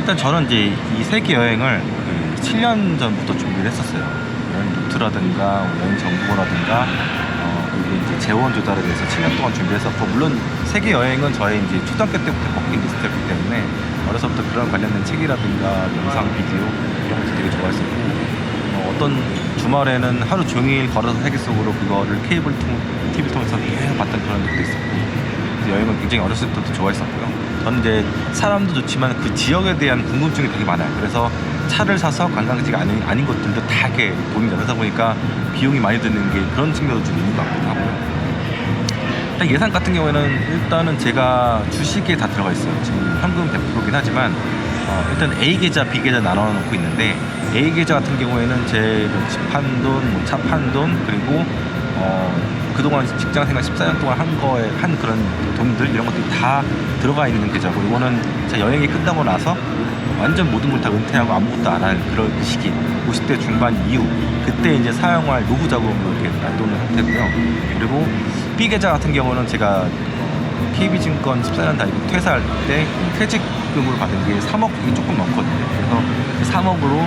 일단 저는 이제 이 세계 여행을 7년 전부터 준비를 했었어요. 여행 루트라든가 여행 정보라든가 그리고 이제 재원 조달에 대해서 7년 동안 준비했었고, 물론 세계 여행은 저의 이제 초등학교 때부터 버킷리스트였기 때문에 어려서부터 그런 관련된 책이라든가 영상, 비디오 이런 것도 되게 좋아했었고, 어떤 주말에는 하루 종일 걸어서 세계 속으로 그거를 TV를 통해서 계속 봤던 그런 적도 있었고, 여행을 굉장히 어렸을 때부터 좋아했었고요. 저는 이제 사람도 좋지만 그 지역에 대한 궁금증이 되게 많아요. 그래서 차를 사서 관광지가 아닌 곳들도 다 이렇게 봅니다. 그러다 보니까 비용이 많이 드는 게 그런 측면도 좀 있는 것 같기도 하고요. 일단 예산 같은 경우에는 일단은 제가 주식에 다 들어가 있어요. 지금 현금 100%긴 하지만 일단 A 계좌, B 계좌 나눠 놓고 있는데, A 계좌 같은 경우에는 제 집 판 돈, 차 판 돈, 그리고 그동안 직장생활 14년 동안 한 그런 돈들, 이런 것들이 다 들어가 있는 계좌고, 이거는 제가 여행이 끝나고 나서 완전 모든 걸 다 은퇴하고 아무것도 안 할 그런 시기, 50대 중반 이후, 그때 이제 사용할 노후 자금으로 이렇게 놔두는 상태고요. 그리고 B 계좌 같은 경우는 제가 KB증권 14년 다니고 퇴사할 때 퇴직금으로 받은 게 3억이 조금 넘거든요. 그래서 그 3억으로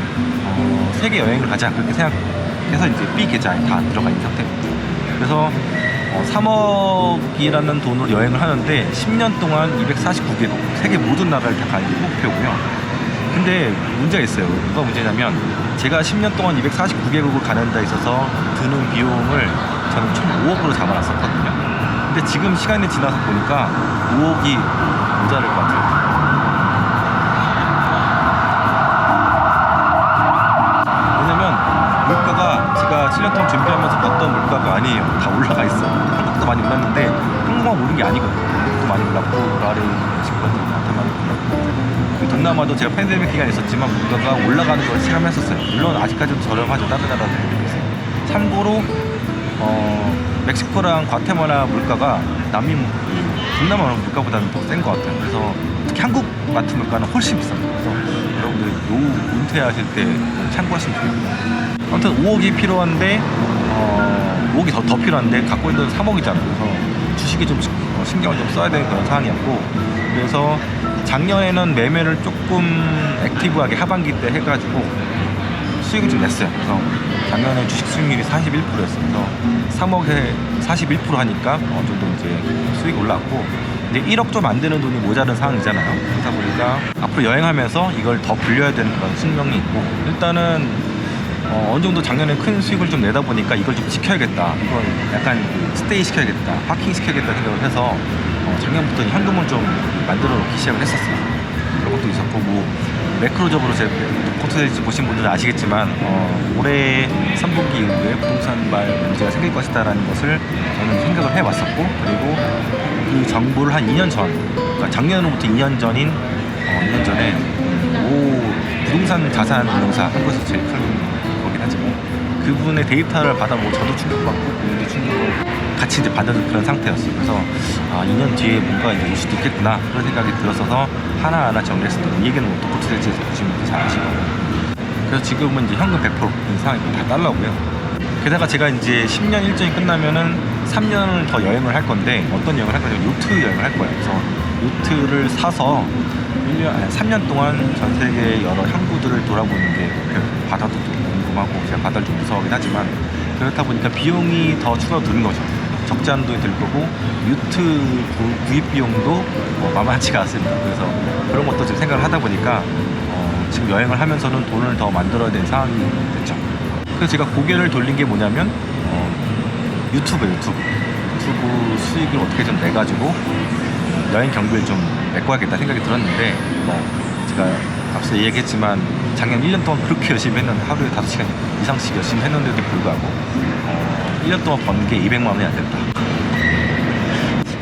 세계 여행을 가자, 그렇게 생각해서 이제 B 계좌에 다 들어가 있는 상태입니다. 그래서 3억이라는 돈으로 여행을 하는데 10년 동안 249개국, 세계 모든 나라를 다 가는 게 목표고요. 근데 문제가 있어요. 뭐가 문제냐면, 제가 10년 동안 249개국을 가는 데 있어서 드는 비용을 저는 총 5억으로 잡아놨었거든요. 근데 지금 시간이 지나서 보니까 5억이 모자랄 것 같아요. 물가가 제가 7년 동안 준비하면서 봤던 물가가 아니에요. 다 올라가 있어. 한국도 많이 올랐는데 한국만 오른 게 아니거든요. 한국도 많이 올랐고, 라리, 멕시코도 많이 올랐고, 동남아도 제가 팬데믹 기간이 있었지만 물가가 올라가는 걸 체감했었어요. 물론 아직까지도 저렴하죠. 다른 나라들에 비해서. 참고로 멕시코랑 과테말라 물가가 동남아 물가보다는 더 센 것 같아요. 그래서 특히 한국 같은 물가는 훨씬 비쌉니다. 그래서 여러분들이 노후 은퇴하실 때 참고하시면 좋겠습니다. 아무튼 5억이 필요한데 5억이 더 필요한데 갖고 있는 돈 3억이잖아요. 그래서 주식에 좀 신경을 좀 써야 되는 그런 상황이었고, 그래서 작년에는 매매를 조금 액티브하게 하반기 때 해가지고 수익을 좀 냈어요. 그래서 작년에 주식 수익률이 41%였어요. 그래서 3억에 41% 하니까 어느 정도 이제 수익이 올랐고, 이제 1억 좀 안 되는 돈이 모자른 상황이잖아요. 그러다 보니까 앞으로 여행하면서 이걸 더 불려야 되는 그런 숙명이 있고, 일단은 어느 정도 작년에 큰 수익을 좀 내다 보니까 이걸 좀 지켜야겠다, 이걸 약간 스테이 시켜야겠다, 파킹 시켜야겠다 생각을 해서 작년부터 현금을 좀 만들어 놓기 시작을 했었어요. 그런 것도 있었고, 매크로적으로 제 콘텐츠 보신 분들은 아시겠지만 올해 3분기 이후에 부동산발 문제가 생길 것이다라는 것을 저는 생각을 해왔었고, 그리고 그 정보를 한 2년 전, 그러니까 작년으로부터 2년 전인 2년 전에 부동산 자산 운용사, 한국에서 제일 큰 거긴 하지만 그분의 데이터를 받아 저도 충격받고 그분도 충격을 같이 이제 받은 그런 상태였어요. 그래서 2년 뒤에 뭔가 이제 올 수도 있겠구나, 그런 생각이 들었어서 하나하나 정리했습니다. 이 얘기는 도코트레지에서 보시면 잘 아실 거예요. 그래서 지금은 이제 현금 100% 상황이 다 달라고요. 게다가 제가 이제 10년 일정이 끝나면은 3년을 더 여행을 할 건데, 어떤 여행을 할 거냐면 요트 여행을 할 거예요. 그래서 요트를 사서 3년 동안 전 세계 여러 항구들을 돌아보는 게 목표예요. 바다도 궁금하고, 제가 바다를 좀 무서워하긴 하지만 그렇다 보니까 비용이 더 추가로 드는 거죠. 적지 않은 돈이 들 거고, 요트 구입 비용도 만만치가 않습니다. 그래서 그런 것도 지금 생각을 하다 보니까 지금 여행을 하면서는 돈을 더 만들어야 되는 상황이 됐죠. 그래서 제가 고개를 돌린 게 뭐냐면 유튜브 수익을 어떻게 좀 내가지고 여행 경비를 좀 메꿔야겠다 생각이 들었는데, 제가 앞서 얘기했지만 작년 1년 동안 그렇게 열심히 했는데, 하루에 5시간 이상씩 열심히 했는데도 불구하고 1년 동안 번 게 200만 원이 안 됐다,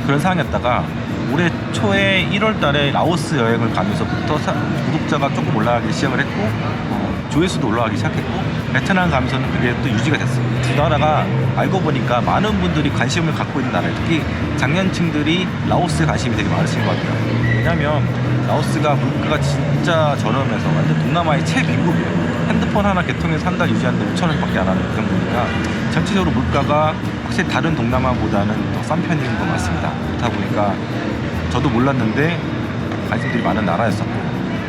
그런 상황이었다가 올해 초에 1월 달에 라오스 여행을 가면서부터 구독자가 조금 올라가기 시작을 했고, 조회수도 올라가기 시작했고, 베트남 가면서는 그게 또 유지가 됐어요. 두 나라가 알고 보니까 많은 분들이 관심을 갖고 있는 나라예요. 특히 장년층들이 라오스에 관심이 되게 많으신 것 같아요. 왜냐면 라오스가 물가가 진짜 저렴해서 완전 동남아의 최빈국이에요. 핸드폰 하나 개통해서 한 달 유지하는데 5,000원밖에 안 하는 그 정도니까 전체적으로 물가가 확실히 다른 동남아보다는 더 싼 편인 것 같습니다. 그렇다 보니까 저도 몰랐는데 관심들이 많은 나라였었고,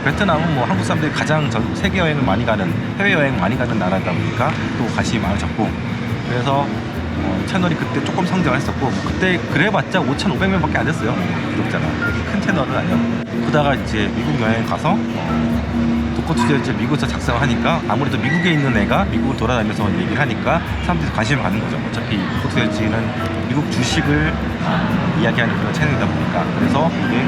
베트남은 뭐 한국 사람들이 가장 세계 여행을 많이 가는, 해외 여행 많이 가는 나라다 보니까 또 관심이 많아졌고, 그래서 채널이 그때 조금 성장을 했었고, 뭐 그때 그래봤자 5,500명밖에 안 됐어요. 구독자가. 되게 큰 채널은 아니었고, 그러다가 이제 미국 여행 가서 도커투자일지 미국에서 작성을 하니까, 아무래도 미국에 있는 애가 미국을 돌아다니면서 얘기를 하니까 사람들이 관심을 갖는 거죠. 어차피 도커투자일지는 미국 주식을 이야기하는 그런 채널이다 보니까. 그래서 이게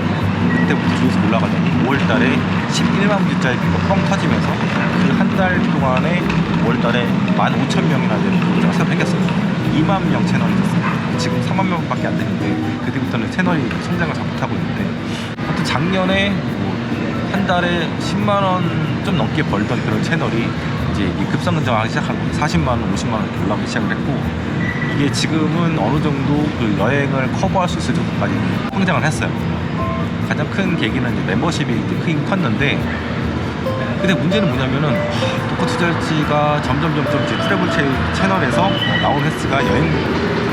그때부터 조회수 올라가더니 5월달에 11만 뷰짜리 삐가 뻥 터지면서 그 한 달 동안에 5월달에 15,000명이나 되는 구독자가 새로 생겼어요. 2만 명 채널이 됐어요. 지금 3만 명밖에 안 되는데, 그때부터는 채널이 성장을 잘 못하고 있는데, 아무튼 작년에 한 달에 10만 원 좀 넘게 벌던 그런 채널이 이제 급성장하기 시작하고 40만 원, 50만 원 이렇게 올라가기 시작을 했고, 이게 지금은 어느 정도 그 여행을 커버할 수 있을 정도까지 성장을 했어요. 가장 큰 계기는 이제 멤버십이 이제 크긴 컸는데, 근데 문제는 뭐냐면은 도커투자일지가 점점 이제 트래블 채널에서 나온 횟수가 여행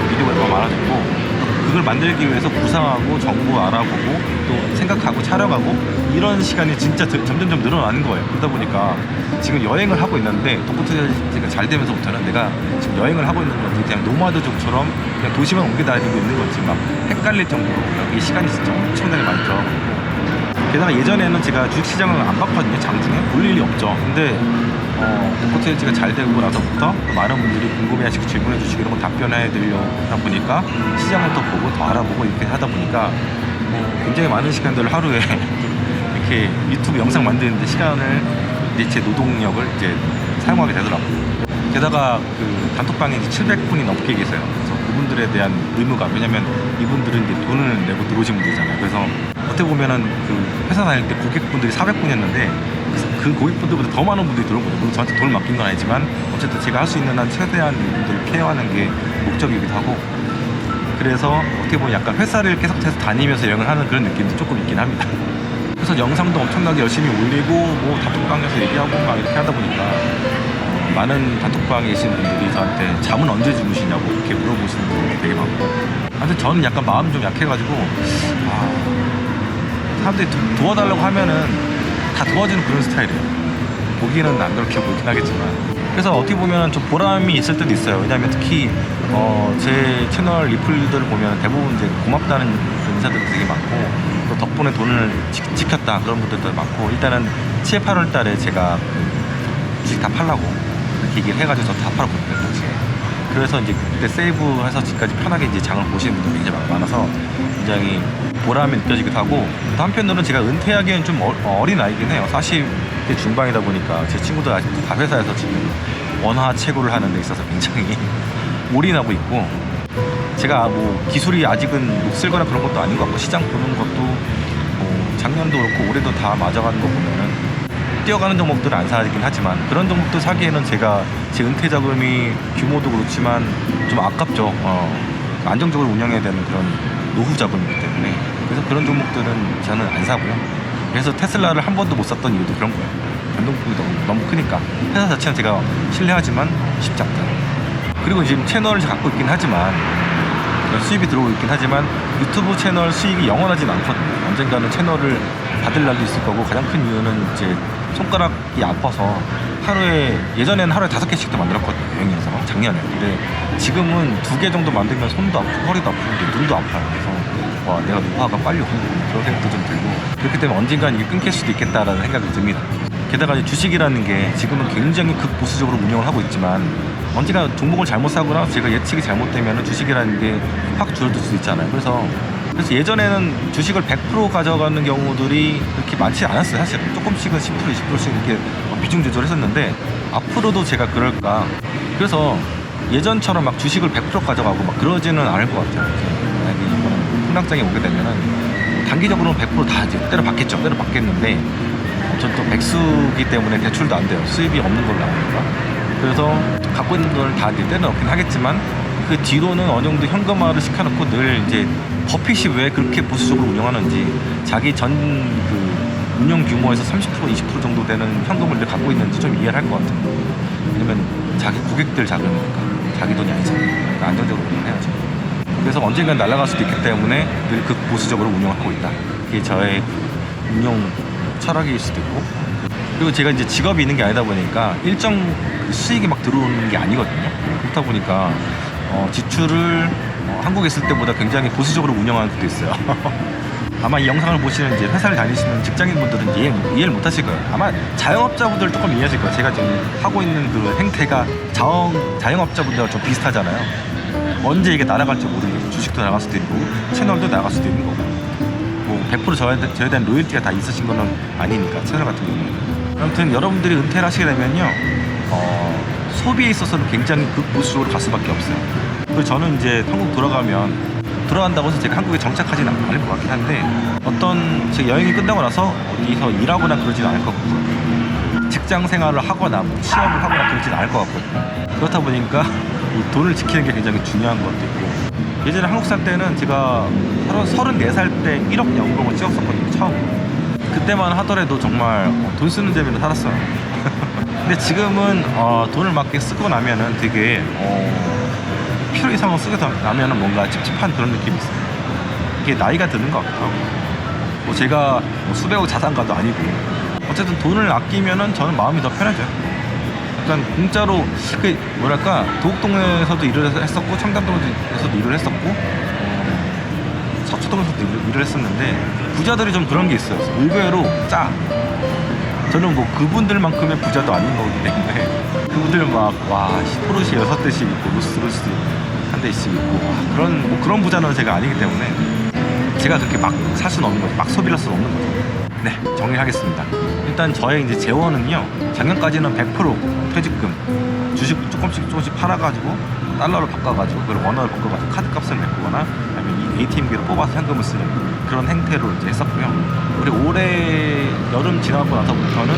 비디오가 더 많아졌고, 그걸 만들기 위해서 구상하고 정보 알아보고 또 생각하고 촬영하고 이런 시간이 진짜 점점 늘어나는 거예요. 그러다 보니까 지금 여행을 하고 있는데, 도커투자일지가 잘 되면서부터는 내가 지금 여행을 하고 있는 건지 그냥 노마드족처럼 그냥 도시만 옮겨 다니고 있는 건지 막 헷갈릴 정도로 여기 시간이 진짜 엄청나게 많죠. 게다가 예전에는 제가 주식시장을 안 봤거든요. 장중에 볼 일이 없죠. 근데 도커투자일지가 잘 되고 나서부터 많은 분들이 궁금해하시고 질문해 주시고 이런 거 답변해 드리려다 보니까 시장을 더 보고 더 알아보고 이렇게 하다 보니까 굉장히 많은 시간들을 하루에 이렇게 유튜브 영상 만드는데 시간을 이제 제 노동력을 이제 사용하게 되더라고요. 게다가 그 단톡방에 이제 700분이 넘게 계세요. 그래서 그분들에 대한 의무가, 왜냐면 이분들은 이제 돈을 내고 들어오신 분들이잖아요. 그래서 어떻게 보면은 그 회사 다닐 때 고객분들이 400분이었는데 그 고객분들보다 더 많은 분들이 들어온 거죠. 물론 저한테 돈을 맡긴 건 아니지만 어쨌든 제가 할 수 있는 한 최대한 이분들을 케어하는 게 목적이기도 하고, 그래서 어떻게 보면 약간 회사를 계속해서 다니면서 여행을 하는 그런 느낌도 조금 있긴 합니다. 그래서 영상도 엄청나게 열심히 올리고 뭐 단톡방에서 얘기하고 막 이렇게 하다 보니까 많은 단톡방에 계신 분들이 저한테 잠은 언제 주무시냐고 이렇게 물어보시는 분들이 되게 많고, 하여튼 저는 약간 마음이 좀 약해가지고 사람들이 도와달라고 하면은 다 도와주는 그런 스타일이에요. 보기에는 안 그렇게 보이긴 하겠지만. 그래서 어떻게 보면 좀 보람이 있을 때도 있어요. 왜냐하면 특히 제 채널 리플들을 보면 대부분 이제 고맙다는 인사들도 되게 많고, 또 덕분에 돈을 지켰다 그런 분들도 많고, 일단은 7, 8월 달에 제가 주식 다 팔라고 이렇게 얘기를 해가지고 저 다 팔았거든요, 당시에. 그래서 이제 그때 세이브해서 지금까지 편하게 이제 장을 보시는 분들이 굉장히 많아서 굉장히 보람이 느껴지기도 하고, 또 한편으로는 제가 은퇴하기엔 좀 어린 나이긴 해요. 40대 중반이다 보니까 제 친구들 아직도 다 회사에서 지금 원화 채굴을 하는 데 있어서 굉장히 올인하고 있고, 제가 뭐 기술이 아직은 녹슬거나 그런 것도 아닌 것 같고, 시장 보는 것도 작년도 그렇고 올해도 다 맞아가는 거 보면은 뛰어가는 종목들은 안 사긴 하지만, 그런 종목들 사기에는 제가 제 은퇴 자금이 규모도 그렇지만 좀 아깝죠. 안정적으로 운영해야 되는 그런 노후 자금이기 때문에. 그래서 그런 종목들은 저는 안 사고요. 그래서 테슬라를 한 번도 못 샀던 이유도 그런 거예요. 변동폭이 너무 크니까. 회사 자체는 제가 신뢰하지만 쉽지 않다. 그리고 지금 채널을 갖고 있긴 하지만, 수입이 들어오고 있긴 하지만 유튜브 채널 수익이 영원하진 않거든요. 언젠가는 채널을 받을 날도 있을 거고, 가장 큰 이유는 이제 손가락이 아파서 하루에, 예전에는 하루에 5개씩도 만들었거든요, 여행에서 작년에. 근데 지금은 2개 정도 만들면 손도 아프고 허리도 아프고 눈도 아파요. 그래서 와, 내가 노화가 빨리 오는구나 그런 생각도 좀 들고, 그렇기 때문에 언젠간 이게 끊길 수도 있겠다라는 생각이 듭니다. 게다가 주식이라는 게 지금은 굉장히 극보수적으로 운영을 하고 있지만, 언제나 종목을 잘못 사거나 제가 예측이 잘못되면 주식이라는 게 확 줄어들 수도 있잖아요. 그래서 예전에는 주식을 100% 가져가는 경우들이 그렇게 많지 않았어요. 사실 조금씩은 10%, 20%씩 이렇게 비중 조절했었는데, 앞으로도 제가 그럴까. 그래서 예전처럼 막 주식을 100% 가져가고 막 그러지는 않을 것 같아요. 만약에 이거는 풍랑장에 오게 되면은 단기적으로는 100%다 이제 때려박겠죠. 때려박겠는데, 전 또 백수기 때문에 대출도 안 돼요. 수입이 없는 걸로 나오니까. 그래서 갖고 있는 돈을 다 이제 때려넣긴 하겠지만, 그 뒤로는 어느 정도 현금화를 시켜놓고 늘 이제 버핏이 왜 그렇게 보수적으로 운영하는지, 자기 전 그 운영 규모에서 30%, 20% 정도 되는 현금을 늘 갖고 있는지 좀 이해를 할 것 같아요. 왜냐면 자기 고객들 자금이니까, 자기 돈이 아니잖아요. 그러니까 안정적으로 운영해야죠. 그래서 언젠간 날아갈 수도 있기 때문에 늘 극보수적으로 운영하고 있다. 그게 저의 운용 철학일 수도 있고, 그리고 제가 이제 직업이 있는 게 아니다 보니까 일정 그 수익이 막 들어오는 게 아니거든요. 그렇다 보니까 지출을 한국에 있을 때보다 굉장히 보수적으로 운영하는 것도 있어요. 아마 이 영상을 보시는 이제 회사를 다니시는 직장인분들은 이해를 못 하실 거예요. 아마 자영업자분들 조금 이해하실 거예요. 제가 지금 하고 있는 그 행태가 자영업자분들과 좀 비슷하잖아요. 언제 이게 날아갈지 모르는 거죠. 주식도 나갈 수도 있고 채널도 나갈 수도 있는 거고, 뭐 100% 저에 대한 로열티가 다 있으신 거는 아니니까, 채널 같은 경우는. 아무튼 여러분들이 은퇴를 하시게 되면요, 소비에 있어서는 굉장히 극보수적으로 갈 수밖에 없어요. 그리고 저는 이제 한국 돌아간다고 해서 제가 한국에 정착하지는 않을 것 같긴 한데, 어떤 제 여행이 끝나고 나서 어디서 일하거나 그러지는 않을 것 같고요. 직장 생활을 하거나 뭐 취업을 하거나 그러지는 않을 것 같거든요. 그렇다 보니까 이 돈을 지키는 게 굉장히 중요한 것도 있고, 예전에 한국 살 때는 제가 34살 때 1억 연봉을 찍었었거든요, 처음. 그때만 하더라도 정말 돈 쓰는 재미로 살았어요. 근데 지금은 돈을 막 쓰고 나면은 되게 필요 이상으로 쓰고 나면은 뭔가 찝찝한 그런 느낌이 있어요. 이게 나이가 드는 것 같기도 하고, 뭐 제가 수백억 자산가도 아니고, 어쨌든 돈을 아끼면은 저는 마음이 더 편해져요. 약간 공짜로, 그 뭐랄까, 도곡동에서도 일을 했었고, 청담동에서도 일을 했었고, 서초동에서도 일을 했었는데, 부자들이 좀 그런 게 있어요. 의외로 저는 뭐 그분들만큼의 부자도 아닌 거기 때문에, 그분들 막 포르쉐 6대씩 있고 롤스로이스 1대씩 있고, 그런 부자는 제가 아니기 때문에 제가 그렇게 막 살 수는 없는 거죠. 막 소비를 할 수는 없는 거죠. 네, 정리하겠습니다. 일단 저의 이제 재원은요, 작년까지는 100% 퇴직금, 주식 조금씩 팔아가지고 달러로 바꿔가지고, 그리고 원화로 바꿔가지고 카드값을 메꾸거나 아니면 이 ATM기로 뽑아서 현금을 쓰는 그런 행태로 이제 했었고요. 그리고 올해 여름 지나고 나서부터는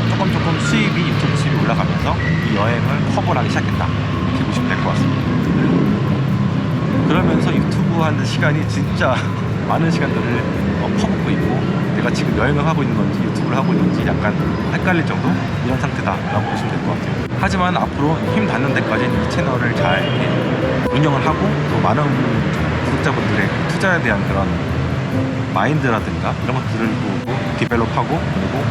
조금 수입이, 유튜브 수입이 올라가면서 이 여행을 커버를 하기 시작했다, 이렇게 보시면 될 것 같습니다. 그러면서 유튜브 하는 시간이 진짜 많은 시간들을 퍼붓고 있고, 내가 지금 여행을 하고 있는 건지 유튜브를 하고 있는지 약간 헷갈릴 정도, 이런 상태다라고 보시면 될 것 같아요. 하지만 앞으로 힘 닿는 데까지는 이 채널을 잘 운영을 하고, 또 많은 구독자분들의 투자에 대한 그런 마인드라든가 이런 것들을 보고 디벨롭하고, 그리고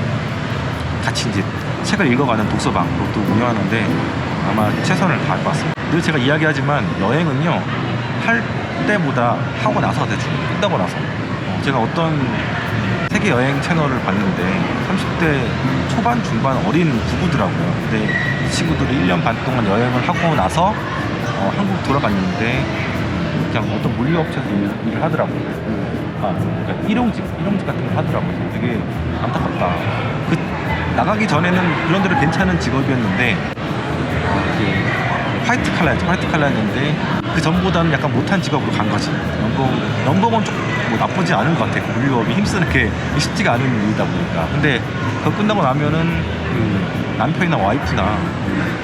같이 이제 책을 읽어가는 독서방으로 또 운영하는데 아마 최선을 다할 것 같습니다. 늘 제가 이야기하지만 여행은요, 할 때보다 하고 나서가 더 중요해요. 끝나고 나서. 제가 어떤 세계 여행 채널을 봤는데 30대 초반 중반 어린 부부더라고요. 근데 이 친구들이 1년 반 동안 여행을 하고 나서 한국 돌아갔는데 그냥 어떤 물류업체에서 일을 하더라고요. 그러니까 일용직 같은 걸 하더라고요. 되게 안타깝다. 나가기 전에는 그런 데로 괜찮은 직업이었는데, 화이트 칼라였는데 그 전보다는 약간 못한 직업으로 간 거지. 연봉은 좀 뭐 나쁘지 않은 것 같아. 물류업이 힘쓰는 게 쉽지가 않은 일이다 보니까. 근데 그거 끝나고 나면은 그 남편이나 와이프나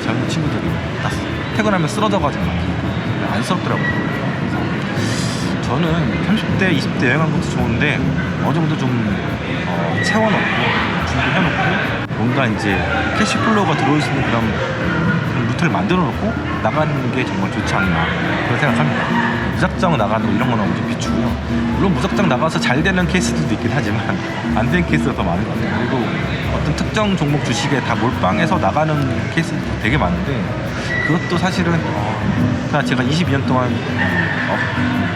젊은 친구들이 다 퇴근하면 쓰러져가지고 안쓰럽더라고요. 그래서 저는 30대, 20대 여행한 것도 좋은데 어느 정도 좀 채워놓고 준비해놓고, 뭔가 이제 캐시플로우가 들어올 수 있는 그런 루트를 만들어 놓고 나가는 게 정말 좋지 않나, 그런 생각합니다. 무작정 나가는 거 이런 거는 엄청 비추고요. 물론 무작정 나가서 잘 되는 케이스들도 있긴 하지만 안 되는 케이스가 더 많은 것 같아요. 그리고 어떤 특정 종목 주식에 다 몰빵해서 나가는 케이스도 되게 많은데, 그것도 사실은 제가 22년 동안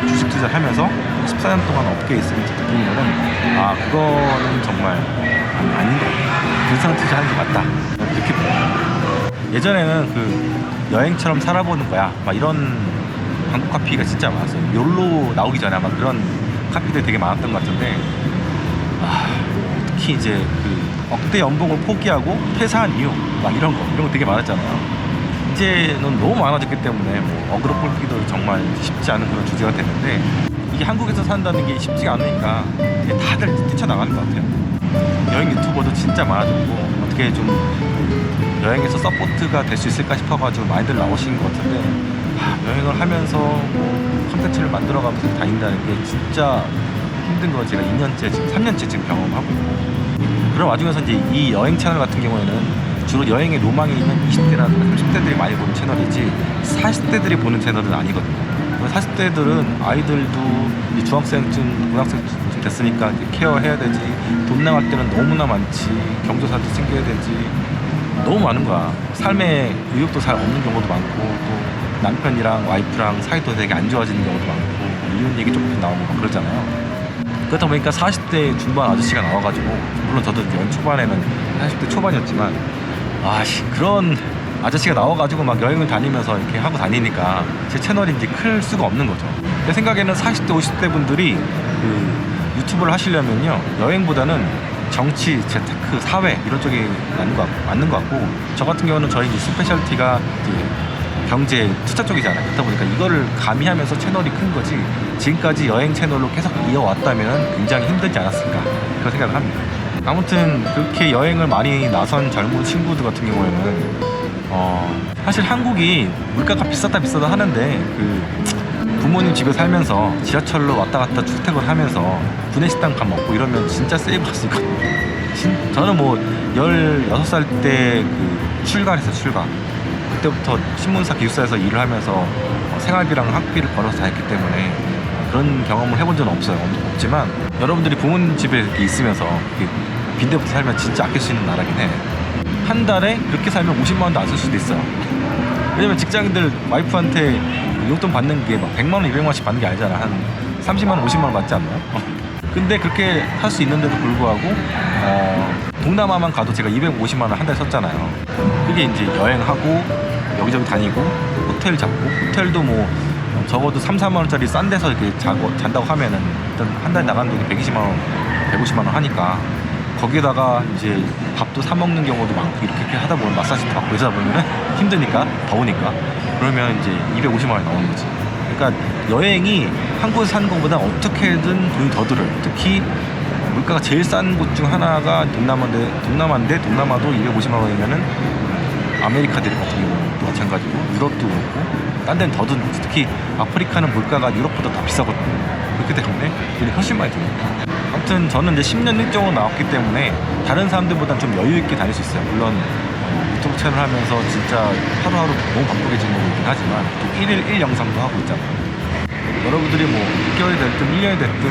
주식 투자를 하면서 14년 동안 업계에 있으면서 느낀 거는, 그거는 정말 아닌 것 같아요. 분산 투자하는 게 맞다, 이렇게 봅니다. 예전에는 그 여행처럼 살아보는 거야, 막 이런 한국 카피가 진짜 많았어요. 욜로 나오기 전에 아마 그런 카피들이 되게 많았던 것 같은데, 특히 이제 그 억대 연봉을 포기하고 퇴사한 이유, 막 이런 거 되게 많았잖아요. 이제는 너무 많아졌기 때문에 뭐 어그로 끌기도 정말 쉽지 않은 그런 주제가 됐는데, 이게 한국에서 산다는 게 쉽지가 않으니까 다들 뛰쳐나가는 것 같아요. 여행 유튜버도 진짜 많아졌고, 어떻게 좀 여행에서 서포트가 될 수 있을까 싶어가지고 많이들 나오시는 것 같은데, 여행을 하면서 콘텐츠를 만들어가면서 다닌다는 게 진짜 힘든 거 제가 2년째, 지금 3년째 지금 경험하고 있고, 그런 와중에서 이제 이 여행 채널 같은 경우에는 주로 여행에 로망이 있는 20대라든가 30대들이 많이 보는 채널이지 40대들이 보는 채널은 아니거든요. 40대들은 아이들도 중학생쯤, 고등학생쯤 됐으니까 이제 케어해야 되지. 돈 나갈 때는 너무나 많지. 경조사도 챙겨야 되지. 너무 많은 거야. 삶에 의욕도 잘 없는 경우도 많고, 또 남편이랑 와이프랑 사이도 되게 안 좋아지는 경우도 많고, 이혼 얘기 조금 나오고 막 그러잖아요. 그렇다 보니까 40대 중반 아저씨가 나와가지고, 물론 저도 연 초반에는 40대 초반이었지만, 그런 아저씨가 나와가지고 막 여행을 다니면서 이렇게 하고 다니니까 제 채널이 이제 클 수가 없는 거죠. 제 생각에는 40대, 50대 분들이 그 유튜브를 하시려면요, 여행보다는 정치, 재테크, 사회 이런 쪽이 맞는 것 같고, 저 같은 경우는 저희 이제 스페셜티가 이제 경제, 투자 쪽이잖아요. 그렇다 보니까 이거를 가미하면서 채널이 큰 거지, 지금까지 여행 채널로 계속 이어왔다면 굉장히 힘들지 않았을까, 그런 생각을 합니다. 아무튼 그렇게 여행을 많이 나선 젊은 친구들 같은 경우에는 사실 한국이 물가가 비싸다 하는데, 그 부모님 집에 살면서 지하철로 왔다 갔다 출퇴근 하면서 구내식당 가 먹고 이러면 진짜 세이브할 수 있거든요. 저는 뭐 16살 때 그 출가했어요. 출가. 그때부터 신문사 기숙사에서 일을 하면서 생활비랑 학비를 벌어서 다 했기 때문에 그런 경험을 해본 적은 없지만, 여러분들이 부모님 집에 이렇게 있으면서 이렇게 빈대부터 살면 진짜 아낄 수 있는 나라긴 해. 한 달에 그렇게 살면 50만 원도 안 쓸 수도 있어요. 왜냐면 직장인들 와이프한테 용돈 받는 게 막 100만 원, 200만 원씩 받는 게 아니잖아. 한 30만 원, 50만 원 받지 않나요? 근데 그렇게 할 수 있는데도 불구하고 동남아만 가도 제가 250만 원 한 달 썼잖아요. 그게 이제 여행하고 여기저기 다니고 호텔 잡고, 호텔도 뭐 적어도 3, 4만 원짜리 싼 데서 이렇게 잔다고 하면은 일단 한 달 나가는 돈이 120만 원, 150만 원 하니까, 거기에다가 이제 밥도 사 먹는 경우도 많고, 이렇게 하다 보면 마사지도 받고 이러다 보면은 힘드니까, 더우니까, 그러면 이제 250만 원이 나오는 거지. 그러니까 여행이 한국에서 사는 것보다 어떻게든 돈이 더 들어요. 특히 물가가 제일 싼 곳 중 하나가 동남아인데 동남아도 250만 원이면은 아메리카 대륙 같은 경우도 마찬가지고, 유럽도 그렇고 딴 데는 더 드는 거지. 특히 아프리카는 물가가 유럽보다 더 비싸거든요. 그렇기 때문에 돈이 훨씬 많이 듭니다. 아무튼 저는 이제 10년 일정으로 나왔기 때문에 다른 사람들보다는 좀 여유 있게 다닐 수 있어요. 물론 유튜브 채널 하면서 진짜 하루하루 너무 바쁘게 지내고 있긴 하지만, 또 1일 1 영상도 하고 있잖아요. 여러분들이 뭐 6개월이 됐든 1년이 됐든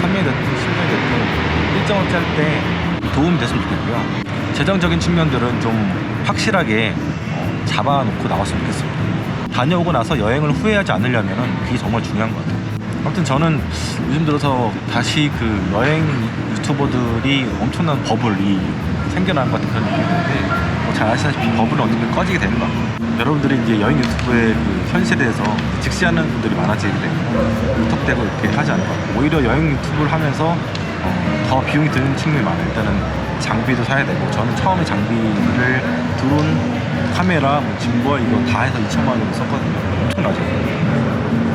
3년이 됐든 10년이 됐든 일정을 짤 때 도움이 됐으면 좋겠고요. 재정적인 측면들은 좀 확실하게 잡아놓고 나왔으면 좋겠습니다. 다녀오고 나서 여행을 후회하지 않으려면 그게 정말 중요한 것 같아요. 아무튼 저는 요즘 들어서 다시 그 여행 유튜버들이 엄청난 버블이 생겨난 것 같은 그런 느낌이 드는데, 잘 아시다시피 버블은 어떻게 꺼지게 되는 것 같고, 여러분들이 이제 여행 유튜브의 그 현실에서 직시하는 분들이 많아지기 때문에 무턱대고 이렇게 하지 않을 것 같고, 오히려 여행 유튜브를 하면서 더 비용이 드는 측면이 많아요. 일단은 장비도 사야 되고, 저는 처음에 장비를 드론, 카메라, 뭐 짐벌 이거 다 해서 2천만 원 정도 썼거든요. 엄청나죠.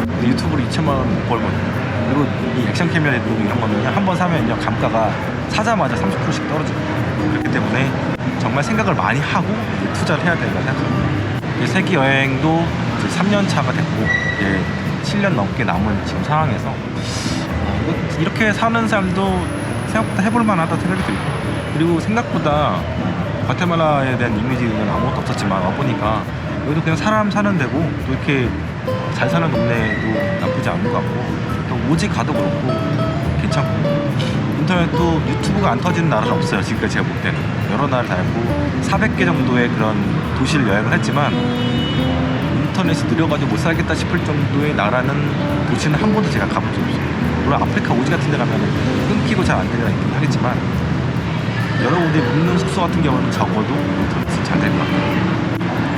근데 유튜브로 2천만 원 못 벌거든요. 그리고 이 액션캠이나 이런 거는 한 번 사면요, 감가가 사자마자 30%씩 떨어집니다. 그렇기 때문에 정말 생각을 많이 하고 투자를 해야 된다고 생각합니다. 세계 여행도 이제 3년 차가 됐고, 이제 7년 넘게 남은 지금 상황에서 이렇게 사는 사람도 생각보다 해볼 만하다 생각이 들고, 그리고 생각보다 과테말라에 대한 이미지는 아무것도 없었지만 와보니까 여기도 그냥 사람 사는 데고, 또 이렇게 잘 사는 동네도 나쁘지 않은 것 같고, 또 오지 가도 그렇고 괜찮고, 인터넷도 유튜브가 안 터지는 나라는 없어요. 지금까지 제가 볼 때는 여러 나라를 다녔고 400개 정도의 그런 도시를 여행을 했지만, 인터넷이 느려가지고 못 살겠다 싶을 정도의 나라는, 도시는 한 번도 제가 가본 적이 없어요. 물론 아프리카 오지 같은 데 가면 끊기고 잘 안 되는 데가 있긴 하겠지만, 여러분들이 묵는 숙소 같은 경우는 적어도 인터넷이 잘 될 것 같아요.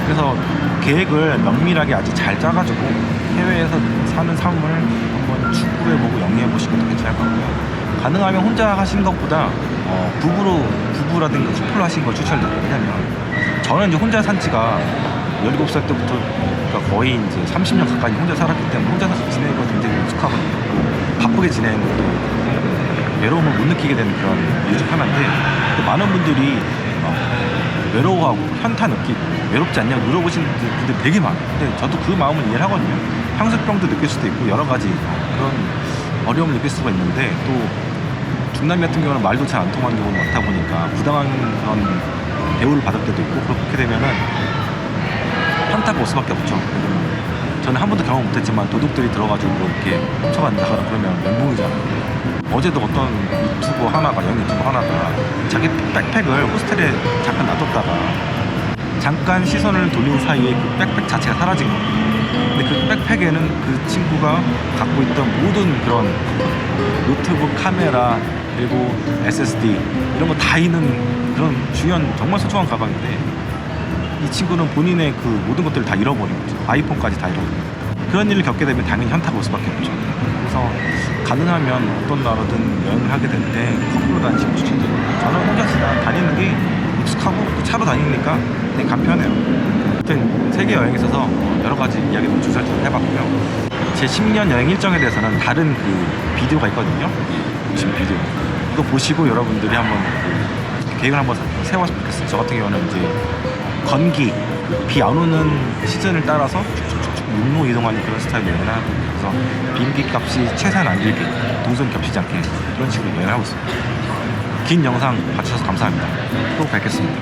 그래서 계획을 면밀하게 아주 잘 짜가지고 해외에서 사는 삶을 한번 추구해보고 영위해보시는 것도 괜찮을 것 같고요. 가능하면 혼자 하시는 것보다 부부라든가 커플로 하시는 걸 추천드려요. 왜냐면 저는 이제 혼자 산 지가 17살 때부터, 그러니까 거의 이제 30년 가까이 혼자 살았기 때문에 혼자 지내는 거 굉장히 익숙하거든요. 바쁘게 지내는 것도 외로움을 못 느끼게 되는 그런 이유 중 하나인데, 많은 분들이 외로워하고 현타 느끼고 외롭지 않냐고 물어보시는 분들 되게 많아요. 근데 저도 그 마음을 이해를 하거든요. 향수병도 느낄 수도 있고 여러 가지 그런 어려움을 느낄 수가 있는데, 또 중남미 같은 경우는 말도 잘 안 통하는 경우가 많다 보니까 부당한 그런 대우를 받을 때도 있고, 그렇게 되면은 현타가 올 수밖에 없죠. 저는 한 번도 경험 못했지만 도둑들이 들어가지고 이렇게 훔쳐간다거나 그러면 멘붕이잖아요. 어제도 어떤 유튜버 하나가, 여행 유튜버 하나가 자기 백팩을 호스텔에 잠깐 놔뒀다가 잠깐 시선을 돌린 사이에 그 백팩 자체가 사라진 거예요. 근데 그 백팩에는 그 친구가 갖고 있던 모든 그런 노트북, 카메라, 그리고 SSD 이런 거 다 있는 그런 중요한 정말 소중한 가방인데 이 친구는 본인의 그 모든 것들을 다 잃어버린 거죠. 아이폰까지 다 잃어버린 거죠. 그런 일을 겪게 되면 당연히 현타가 올 수밖에 없죠. 그래서 가능하면 어떤 나라든 여행을 하게 될 때 커플로 다니시면 추천드립니다. 저는 혼자 다니는 게 익숙하고 또 차로 다니니까 되게 간편해요. 아무튼 세계 여행에 있어서 여러 가지 이야기를 주설주설 해봤고요. 제 10년 여행 일정에 대해서는 다른 그 비디오가 있거든요. 지금 비디오 이거 보시고 여러분들이 한번 그 계획을 한번 세워봤으면 좋겠어요. 저 같은 경우는 이제 건기, 비 안 오는 시즌을 따라서 쭉쭉쭉 육로 이동하는 그런 스타일 여행을 하고, 그래서 비행기 값이 최대한 안 들게, 동선 겹치지 않게 그런 식으로 여행을 하고 있습니다. 긴 영상 봐주셔서 감사합니다. 또 뵙겠습니다.